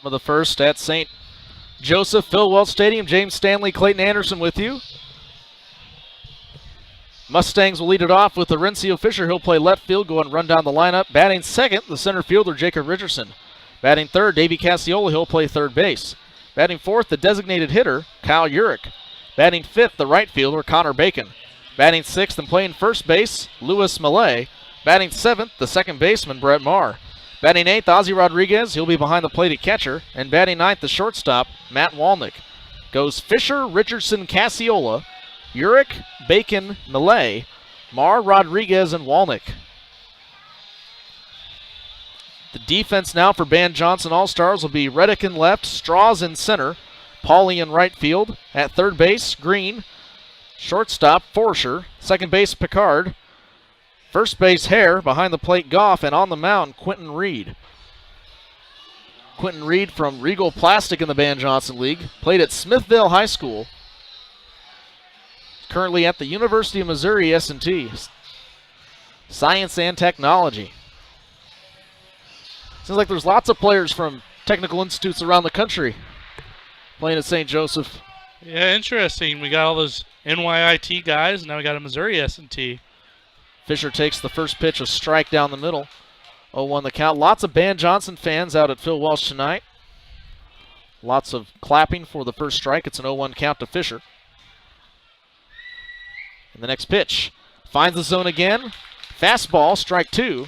Of the first at St. Joseph Phil Welch Stadium. James Stanley, Clayton Anderson with you. Mustangs will lead it off with Laurencio Fisher. He'll play left field, go and run down the lineup. Batting second, the center fielder, Jacob Richardson. Batting third, Davey Cassiola. He'll play third base. Batting fourth, the designated hitter, Kyle Urich. Batting fifth, the right fielder, Connor Bacon. Batting sixth and playing first base, Louis Millay. Batting seventh, the second baseman, Brett Marr. Batting eighth, Ozzy Rodriguez. He'll be behind the plate at catcher. And batting ninth, the shortstop, Matt Walnick. Goes Fisher, Richardson, Cassiola, Urich, Bacon, Millay, Marr, Rodriguez, and Walnick. The defense now for Van Johnson All-Stars will be Reddick in left, Straws in center, Pauly in right field. At third base, Green. Shortstop, Forsher. Second base, Picard. First base, Hare. Behind the plate, Goff. And on the mound, Quentin Reed. Quentin Reed from Regal Plastic in the Van Johnson League. Played at Smithville High School. Currently at the University of Missouri S&T. Science and Technology. Seems like there's lots of players from technical institutes around the country playing at St. Joseph. Yeah, interesting. We got all those NYIT guys, and now we got a Missouri S&T. Fisher takes the first pitch, a strike down the middle. 0-1 the count. Lots of Van Johnson fans out at Phil Welch tonight. Lots of clapping for the first strike. It's an 0-1 count to Fisher. And the next pitch finds the zone again. Fastball, strike two.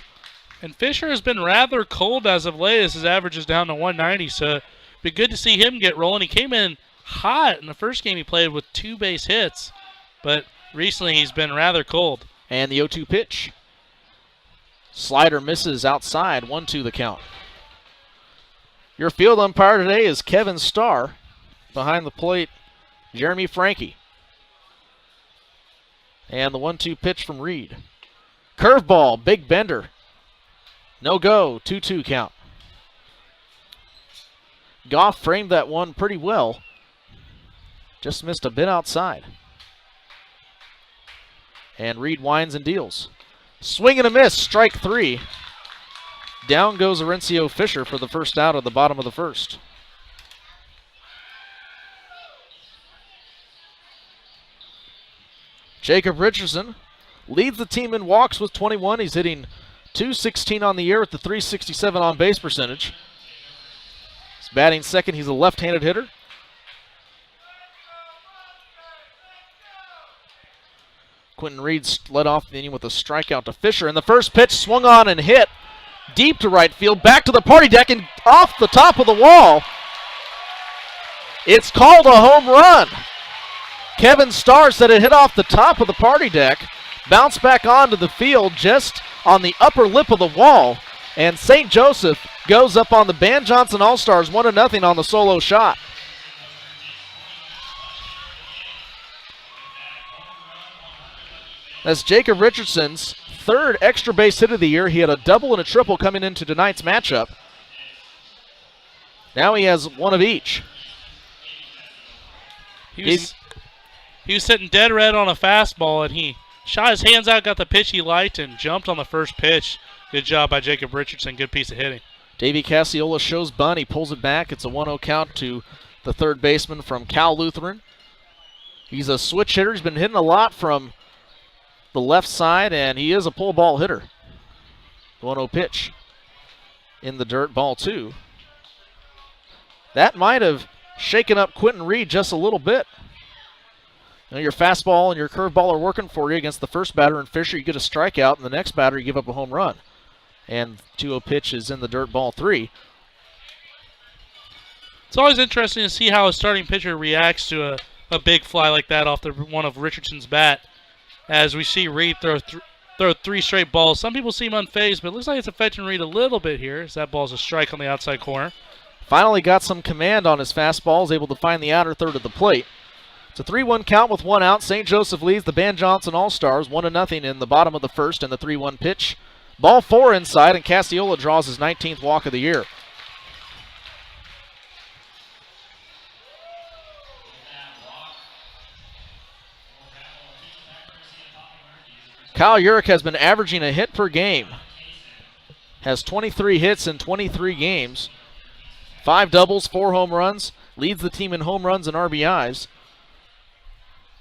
And Fisher has been rather cold as of late as his average is down to 190, so it'd be good to see him get rolling. He came in hot in the first game he played with 2 base hits, but recently he's been rather cold. And the 0-2 pitch. Slider misses outside, 1-2 the count. Your field umpire today is Kevin Starr. Behind the plate, Jeremy Frankie. And the 1-2 pitch from Reed. Curveball, big bender. No go, 2-2 count. Goff framed that one pretty well. Just missed a bit outside. And Reed winds and deals. Swing and a miss, strike three. Down goes Laurencio Fisher for the first out of the bottom of the first. Jacob Richardson leads the team in walks with 21. He's hitting .216 on the year with the .367 on base percentage. He's batting second. He's a left-handed hitter. Quentin Reed led off the inning with a strikeout to Fisher. And the first pitch swung on and hit deep to right field, back to the party deck and off the top of the wall. It's called a home run. Kevin Starr said it hit off the top of the party deck, bounced back onto the field just on the upper lip of the wall, and St. Joseph goes up on the Van Johnson All-Stars 1-0 on the solo shot. That's Jacob Richardson's third extra base hit of the year. He had a double and a triple coming into tonight's matchup. Now he has one of each. He was sitting dead red on a fastball, and he shot his hands out, got the pitch he liked, and jumped on the first pitch. Good job by Jacob Richardson. Good piece of hitting. Davey Cassiola shows bunt. He pulls it back. It's a 1-0 count to the third baseman from Cal Lutheran. He's a switch hitter. He's been hitting a lot from the left side, and he is a pull ball hitter. 1-0 pitch in the dirt, ball two. That might have shaken up Quentin Reed just a little bit. You know, your fastball and your curveball are working for you against the first batter in Fisher. You get a strikeout, and the next batter you give up a home run. And 2-0 pitch is in the dirt, ball three. It's always interesting to see how a starting pitcher reacts to a big fly like that off one of Richardson's bat. As we see Reed throw 3 straight balls. Some people seem unfazed, but it looks like it's affecting Reed a little bit here, as that ball's a strike on the outside corner. Finally got some command on his fastball, is able to find the outer third of the plate. It's a 3-1 count with 1 out. St. Joseph leads the Van Johnson All-Stars 1-0 in the bottom of the first and the 3-1 pitch. Ball 4 inside, and Cassiola draws his 19th walk of the year. Kyle Urich has been averaging a hit per game. Has 23 hits in 23 games. 5 doubles, 4 home runs, leads the team in home runs and RBIs.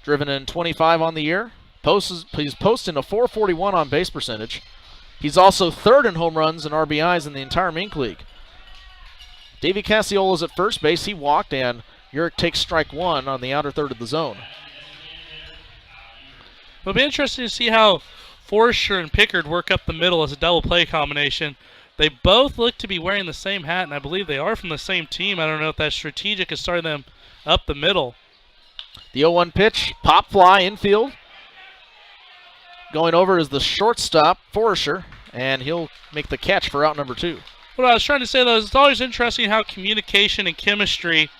Driven in 25 on the year. He's posting a .441 on base percentage. He's also 3rd in home runs and RBIs in the entire Mink League. Davey Cassiola's at first base. He walked, and Urick takes strike 1 on the outer third of the zone. It'll be interesting to see how Forster and Pickard work up the middle as a double play combination. They both look to be wearing the same hat, and I believe they are from the same team. I don't know if that's strategic is starting them up the middle. The 0-1 pitch, pop fly infield. Going over is the shortstop, Forster, and he'll make the catch for out number 2. What I was trying to say, though, is it's always interesting how communication and chemistry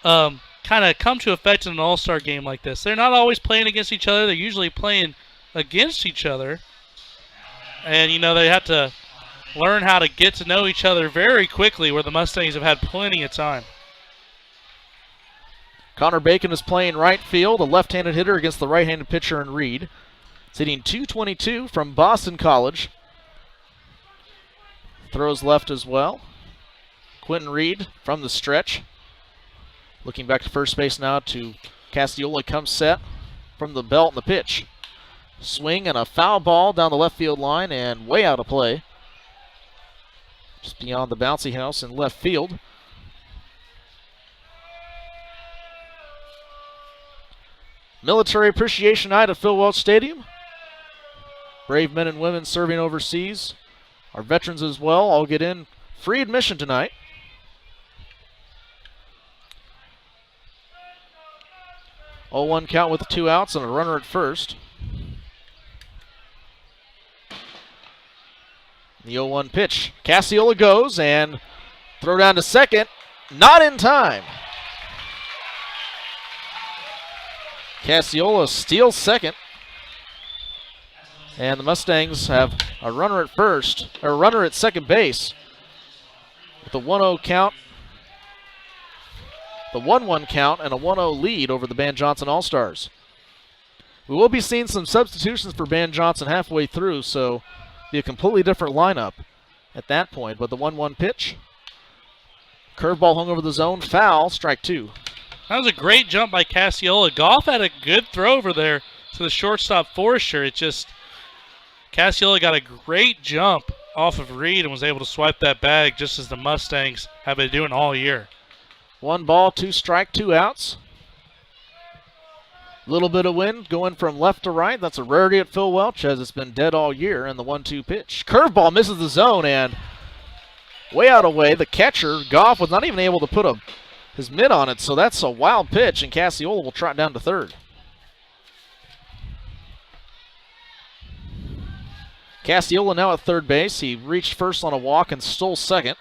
kind of come to effect in an all-star game like this. They're not always playing against each other. They're usually playing against each other. And, you know, they have to learn how to get to know each other very quickly, where the Mustangs have had plenty of time. Connor Bacon is playing right field, a left-handed hitter against the right-handed pitcher in Reed. He's hitting .222 from Boston College. Throws left as well. Quentin Reed from the stretch. Looking back to first base now to Castiola. Comes set from the belt and the pitch. Swing and a foul ball down the left field line and way out of play. Just beyond the bouncy house in left field. Military Appreciation Night at Phil Welch Stadium. Brave men and women serving overseas. Our veterans as well all get in. Free admission tonight. The 0-1 count with 2 outs and a runner at first. The 0-1 pitch. Casiola goes and throw down to second. Not in time. Casiola steals second. And the Mustangs have a runner at first, or a runner at second base. With a 1-0 count, the 1-1 count, and a 1-0 lead over the Ban Johnson All-Stars. We will be seeing some substitutions for Ban Johnson halfway through, so be a completely different lineup at that point. But the 1-1 pitch, curveball hung over the zone, foul, strike 2. That was a great jump by Casiola. Goff had a good throw over there to the shortstop Forster. It just, Casiola got a great jump off of Reed and was able to swipe that bag just as the Mustangs have been doing all year. 1 ball, 2 strike, 2 outs. Little bit of wind going from left to right. That's a rarity at Phil Welch as it's been dead all year. And the 1-2 pitch. Curveball misses the zone and way out of way. The catcher, Goff, was not even able to put his mitt on it. So that's a wild pitch, and Casiola will trot down to third. Casiola now at third base. He reached first on a walk and stole second.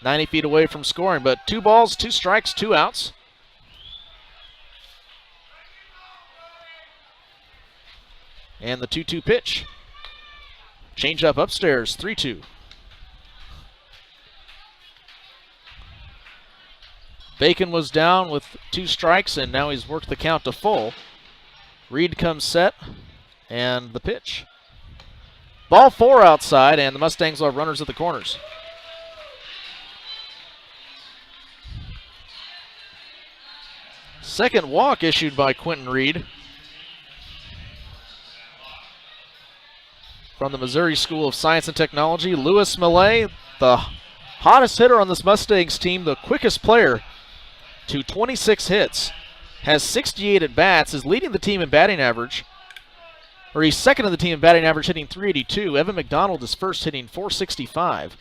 90 feet away from scoring, but 2 balls, 2 strikes, 2 outs. And the 2-2 pitch. Change up upstairs, 3-2. Bacon was down with 2 strikes, and now he's worked the count to full. Reed comes set, and the pitch. Ball 4 outside, and the Mustangs will have runners at the corners. Second walk issued by Quentin Reed from the Missouri School of Science and Technology. Lewis Millay, the hottest hitter on this Mustangs team, the quickest player to 26 hits, has 68 at-bats, is leading the team in batting average. Or he's second in the team in batting average, hitting .382. Evan McDonald is first, hitting .465.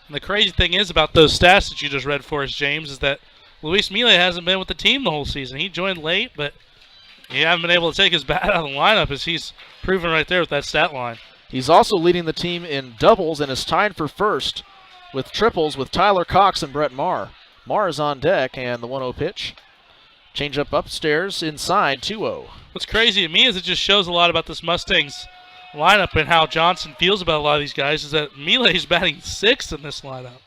And the crazy thing is about those stats that you just read for us, James, is that Luis Millay hasn't been with the team the whole season. He joined late, but he hasn't been able to take his bat out of the lineup, as he's proven right there with that stat line. He's also leading the team in doubles and is tied for first with triples with Tyler Cox and Brett Marr. Marr is on deck, and the 1-0 pitch. Change up upstairs, inside, 2-0. What's crazy to me is it just shows a lot about this Mustangs lineup and how Johnson feels about a lot of these guys, is that Milay's batting 6th in this lineup.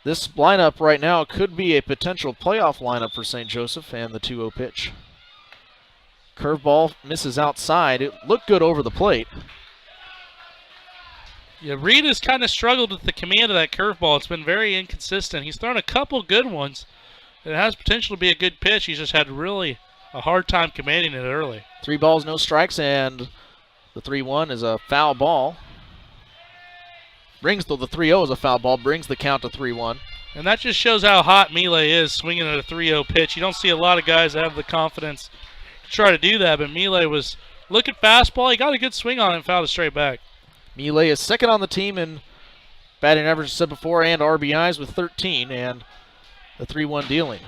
This lineup right now could be a potential playoff lineup for St. Joseph, and the 2-0 pitch. Curveball misses outside. It looked good over the plate. Yeah, Reed has kind of struggled with the command of that curveball. It's been very inconsistent. He's thrown a couple good ones. It has potential to be a good pitch. He's just had really a hard time commanding it early. 3 balls, no strikes, and the 3-1 is a foul ball. The 3-0 is a foul ball, brings the count to 3-1. And that just shows how hot Milei is swinging at a 3-0 pitch. You don't see a lot of guys that have the confidence to try to do that, but Milei was looking fastball. He got a good swing on it and fouled it straight back. Milei is second on the team in batting average, said before, and RBIs with 13, and the 3-1 dealing.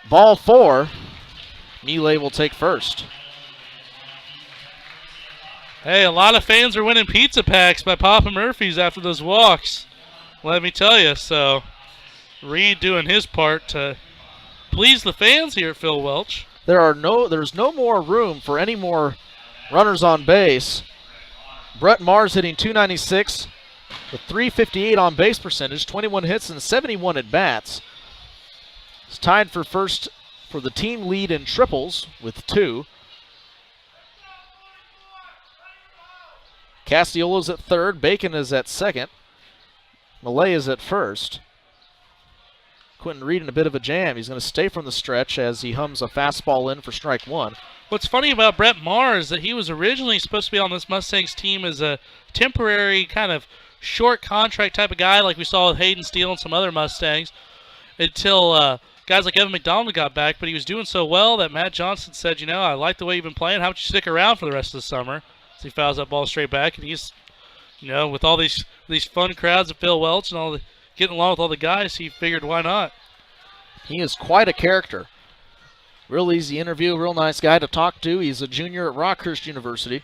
Ball 4, Milei will take first. Hey, a lot of fans are winning pizza packs by Papa Murphy's after those walks. Let me tell you, so Reed doing his part to please the fans here at Phil Welch. There's no more room for any more runners on base. Brett Mars hitting .296 with .358 on base percentage, 21 hits and 71 at bats. He's tied for first for the team lead in triples with 2. Castiola's at third, Bacon is at second, Milei is at first. Quentin Reed in a bit of a jam. He's going to stay from the stretch as he hums a fastball in for strike 1. What's funny about Brett Mars is that he was originally supposed to be on this Mustangs team as a temporary kind of short contract type of guy like we saw with Hayden Steele and some other Mustangs until guys like Evan McDonald got back, but he was doing so well that Matt Johnson said, you know, I like the way you've been playing. How about you stick around for the rest of the summer? So he fouls that ball straight back, and he's, you know, with all these fun crowds at Phil Welch and all the getting along with all the guys, he figured why not. He is quite a character. Real easy interview, real nice guy to talk to. He's a junior at Rockhurst University.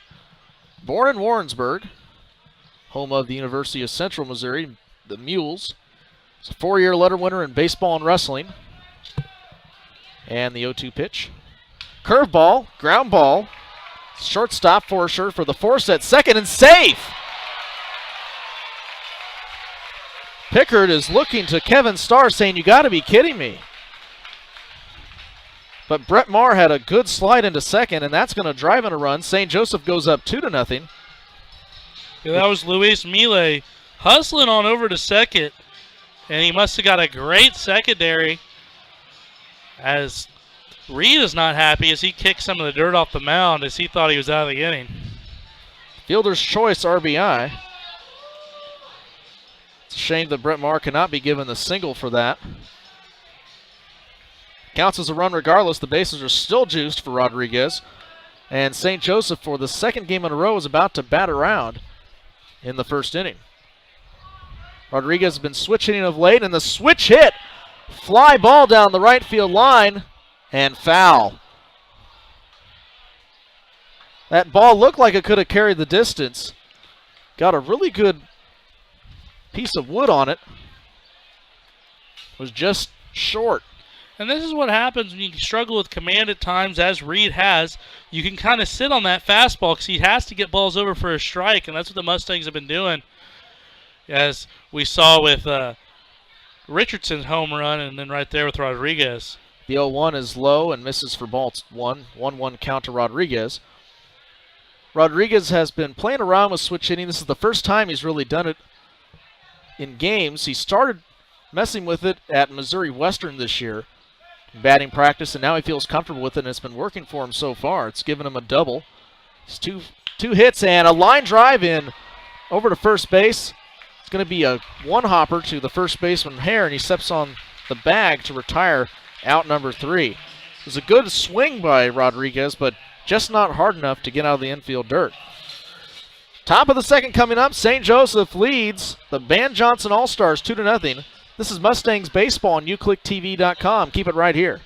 Born in Warrensburg, home of the University of Central Missouri, the Mules. He's a 4-year letter winner in baseball and wrestling. And the 0-2 pitch. Curveball, ground ball. Shortstop Forsher for the force at second and safe. Pickard is looking to Kevin Starr saying, you got to be kidding me. But Brett Maher had a good slide into second, and that's going to drive in a run. St. Joseph goes up 2-0. Yeah, that was Luis Milei hustling on over to second, and he must have got a great secondary as Reed is not happy as he kicked some of the dirt off the mound as he thought he was out of the inning. Fielder's choice RBI. It's a shame that Brett Maher cannot be given the single for that. Counts as a run regardless. The bases are still juiced for Rodriguez. And St. Joseph, for the second game in a row, is about to bat around in the first inning. Rodriguez has been switch hitting of late, and the switch hit. Fly ball down the right field line, and foul. That ball looked like it could have carried the distance. Got a really good piece of wood on it. Was just short. And this is what happens when you struggle with command at times, as Reed has. You can kind of sit on that fastball because he has to get balls over for a strike, and that's what the Mustangs have been doing, as we saw with Richardson's home run and then right there with Rodriguez. The 0-1 is low and misses for ball 1. 1-1 count to Rodriguez. Rodriguez has been playing around with switch hitting. This is the first time he's really done it in games. He started messing with it at Missouri Western this year, batting practice, and now he feels comfortable with it, and it's been working for him so far. It's given him a double. It's two hits and a line drive in over to first base. It's going to be a one-hopper to the first baseman Hare, and he steps on the bag to retire out number 3. It was a good swing by Rodriguez, but just not hard enough to get out of the infield dirt. Top of the second coming up. St. Joseph leads the Van Johnson All-Stars 2-0. This is Mustangs Baseball on uclicktv.com. Keep it right here.